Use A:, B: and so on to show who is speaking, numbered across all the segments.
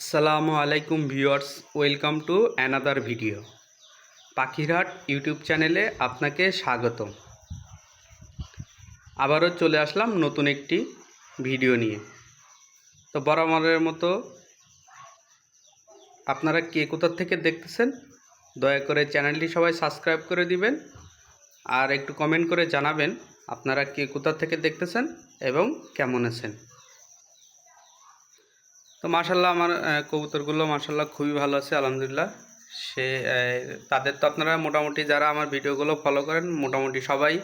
A: আসসালামু আলাইকুম viewers, welcome to another video. পাখিরহাট YouTube চ্যানেলে আপনাকে স্বাগতম। আবারও চলে আসলাম নতুন একটি ভিডিও নিয়ে। তো বরাবরের মতো আপনারা কে কোথা থেকে দেখতেছেন দয়া করে চ্যানেলটি সবাই সাবস্ক্রাইব করে দিবেন আর একটু কমেন্ট করে জানাবেন আপনারা কে কোথা থেকে দেখতেছেন এবং কেমন আছেন। তো মাশাল্লাহ আমার কবুতরগুলো মাশাল্লাহ খুবই ভালো আছে আলহামদুলিল্লাহ। সে তাদের তো আপনারা মোটামুটি যারা আমার ভিডিওগুলো ফলো করেন মোটামুটি সবাই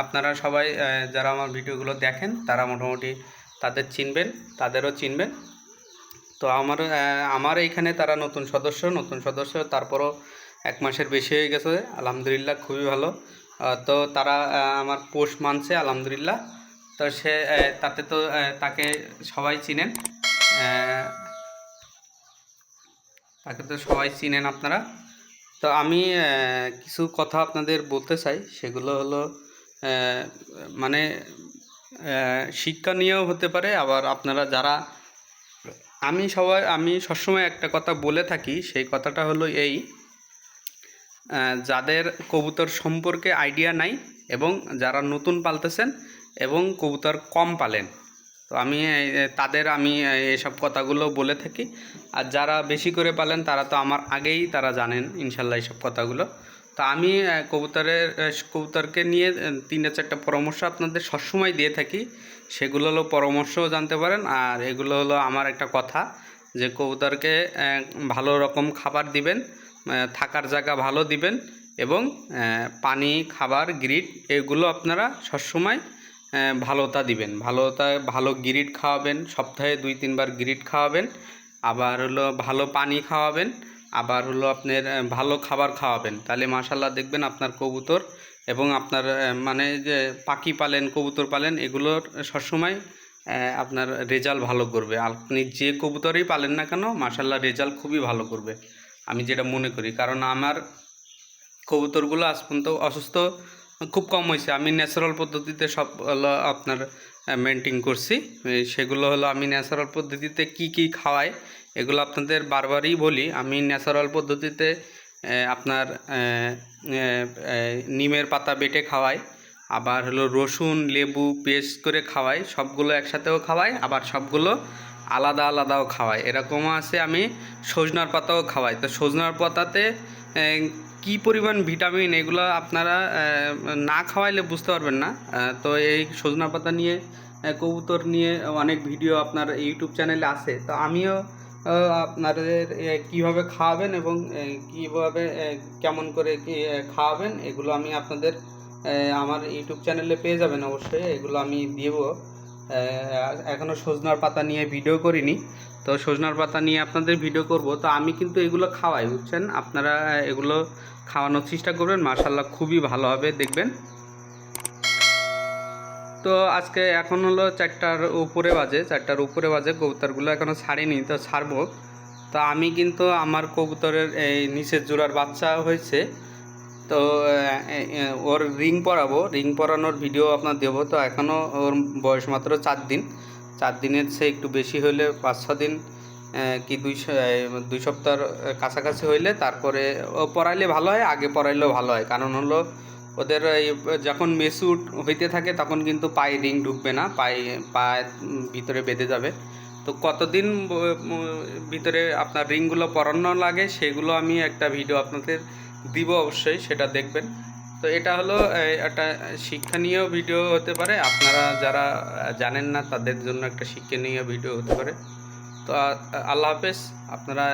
A: আপনারা সবাই যারা আমার ভিডিওগুলো দেখেন তারা মোটামুটি তাদের চিনবেন, তাদেরও চিনবেন। তো আমার এইখানে তারা নতুন সদস্য তারপরও 1 মাসের বেশি হয়ে গেছে আলহামদুলিল্লাহ, খুবই ভালো। তো তারা আমার পোস্ট মানছে আলহামদুলিল্লাহ। তো তাতে তো তাকে সবাই চিনেন, তাকে তো সবাই চিনেন আপনারা। তো আমি কিছু কথা আপনাদের বলতে চাই, সেগুলো হলো মানে শিক্ষা নিয়েও হতে পারে। আবার আপনারা যারা আমি সবসময় একটা কথা বলে থাকি, সেই কথাটা হলো এই, যাদের কবুতর সম্পর্কে আইডিয়া নাই এবং যারা নতুন পালতেছেন এবং কবুতর কম পালেন, তো আমি এসব কথাগুলো বলে থাকি। আর যারা বেশি করে পালেন তারা তো আমার আগেই তারা জানেন ইনশাল্লাহ এইসব কথাগুলো। তো আমি কবুতরকে নিয়ে 3-4টা পরামর্শ আপনাদের সবসময় দিয়ে থাকি। সেগুলো হলো পরামর্শও জানতে পারেন, আর এগুলো হলো আমার একটা কথা যে কবুতরকে ভালো রকম খাবার দিবেন, থাকার জায়গা ভালো দিবেন এবং পানি, খাবার, গ্রিড এগুলো আপনারা সবসময় ভালোটা দিবেন। ভালো গ্রিড খাওয়াবেন, সপ্তাহে 2-3 বার গ্রিড খাওয়াবেন। আবার হলো ভালো পানি খাওয়াবেন, আবার হলো আপনার ভালো খাবার খাওয়াবেন। তাহলে মাশাল্লাহ দেখবেন আপনার কবুতর এবং আপনার মানে যে পাখি পালেন, কবুতর পালেন, এগুলোর সবসময় আপনার রেজাল্ট ভালো করবে। আপনি যে কবুতরই পালেন না কেন মাশাল্লাহ রেজাল্ট খুবই ভালো করবে, আমি যেটা মনে করি। কারণ আমার কবুতরগুলো আজ পর্যন্ত অসুস্থ খুব কম হয়েছে। আমি ন্যাচারাল পদ্ধতিতে সব হলো আপনার মেনটেন করছি। সেগুলো হলো আমি ন্যাচারাল পদ্ধতিতে কি খাওয়াই এগুলো আপনাদের বারবারই বলি। আমি ন্যাচারাল পদ্ধতিতে আপনার নিমের পাতা বেটে খাওয়াই, আবার হলো রসুন লেবু পেস্ট করে খাওয়াই, সবগুলো একসাথেও খাওয়াই, আবার সবগুলো আলাদা আলাদাও খাওয়াই। এরকমও আছে আমি সজনার পাতাও খাওয়াই। তো সজনার পাতাতে কি পরিমাণ ভিটামিন এগুলো আপনারা না খাওয়াইলে বুঝতে পারবেন না। তো এই সজনা পাতা নিয়ে কবুতর নিয়ে অনেক ভিডিও আপনার ইউটিউব চ্যানেলে আছে। তো আমিও আপনাদের কিভাবে খাওয়াবেন এবং কিভাবে কেমন করে কি খাওয়াবেন এগুলো আমি আপনাদের আমার ইউটিউব চ্যানেলে পেয়ে যাবেন অবশ্যই। এগুলো আমি দেব। এখনও সজনার পাতা নিয়ে ভিডিও করিনি, তো সজনার পাতা নিয়ে আপনাদের ভিডিও করব। তো আমি কিন্তু এগুলো খাওয়াই, বুঝছেন। আপনারা এগুলো খাওয়ানোর চেষ্টা করবেন, মাশাল্লাহ খুবই ভালো হবে দেখবেন। তো আজকে এখন হলো 4টার উপরে বাজে, কবুতরগুলো এখনও ছাড়িনি, তো ছাড়বো। তো আমি কিন্তু আমার কবুতরের এই নিচের জোড়ার বাচ্চা হয়েছে, তো ওর রিং পরানোর ভিডিও আপনার দেবো। তো এখনও ওর বয়স মাত্র 4 দিন, 4 দিনের চেয়ে একটু বেশি হইলে 5-6 দিন কি 2 সপ্তাহর কাছাকাছি হইলে তারপরে ও পরাইলে ভালো হয়, আগে পরাইলেও ভালো হয়। কারণ হলো ওদের যখন মেচুর হইতে থাকে তখন কিন্তু পায়ে রিং ঢুকবে না, পায়ে ভিতরে বেঁধে যাবে। তো কতদিন ভিতরে আপনার রিংগুলো পরানো লাগে সেগুলো আমি একটা ভিডিও আপনাদের দিব অবশ্যই, সেটা দেখবেন। তো এটা হলো একটা শিক্ষণীয় ভিডিও হতে পারে, আপনারা যারা জানেন না তাদের জন্য একটা শিক্ষণীয় ভিডিও হতে পারে। তো আল্লাহ হাফেজ, আপনারা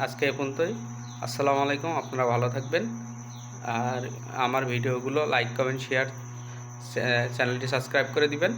A: আজকে এ পর্যন্তই। আসসালামু আলাইকুম, আপনারা ভালো থাকবেন। আর আমার ভিডিওগুলো লাইক কমেন্ট শেয়ার, চ্যানেলটি সাবস্ক্রাইব করে দিবেন।